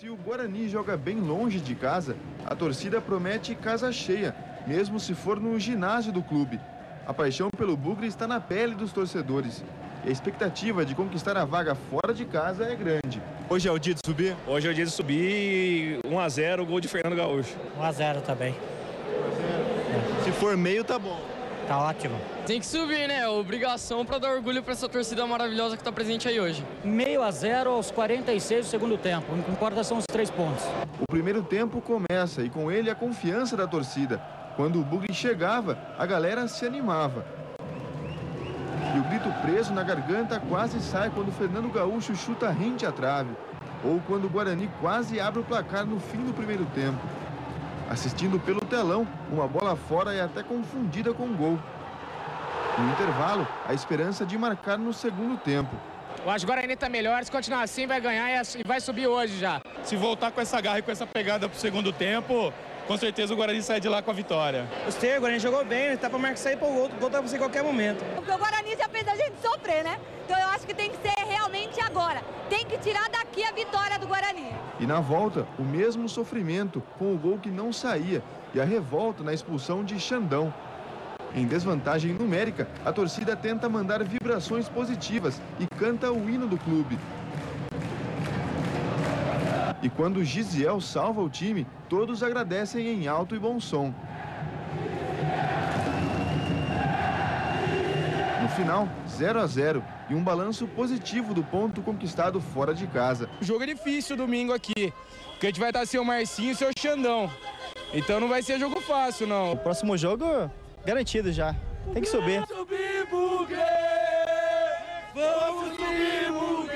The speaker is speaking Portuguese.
Se o Guarani joga bem longe de casa, a torcida promete casa cheia, mesmo se for no ginásio do clube. A paixão pelo Bugre está na pele dos torcedores. E a expectativa de conquistar a vaga fora de casa é grande. Hoje é o dia de subir? Hoje é o dia de subir, 1 a 0, gol de Fernando Gaúcho. 1 a 0 também. 1 a 0. Se for meio, tá bom. Tá ótimo. Tem que subir, né? Obrigação para dar orgulho para essa torcida maravilhosa que está presente aí hoje. 0 a 0 aos 46 do segundo tempo. O que importa são os 3 pontos. O primeiro tempo começa e com ele a confiança da torcida. Quando o Bugre chegava, a galera se animava. E o grito preso na garganta quase sai quando Fernando Gaúcho chuta rente à trave. Ou quando o Guarani quase abre o placar no fim do primeiro tempo. Assistindo pelo telão, uma bola fora é até confundida com gol. No intervalo, a esperança de marcar no segundo tempo. Eu acho que o Guarani tá melhor, se continuar assim vai ganhar e vai subir hoje já. Se voltar com essa garra e com essa pegada pro segundo tempo, com certeza o Guarani sai de lá com a vitória. Gostei, o Guarani jogou bem, tá pra marcar sair pro gol, o gol tá pra sair em qualquer momento. Porque o Guarani já fez a gente sofrer, né? Então eu acho que tem que ser realmente agora. Tem que tirar daqui a vitória do Guarani. E na volta, o mesmo sofrimento com o gol que não saía e a revolta na expulsão de Xandão. Em desvantagem numérica, a torcida tenta mandar vibrações positivas e canta o hino do clube. E quando Gisiel salva o time, todos agradecem em alto e bom som. No final, 0 a 0 e um balanço positivo do ponto conquistado fora de casa. O jogo é difícil domingo aqui, porque a gente vai estar sem o Marcinho e seu Xandão. Então não vai ser jogo fácil, não. O próximo jogo, garantido já. Tem que subir. Vamos subir, Bugre! Vamos subir, Bugre!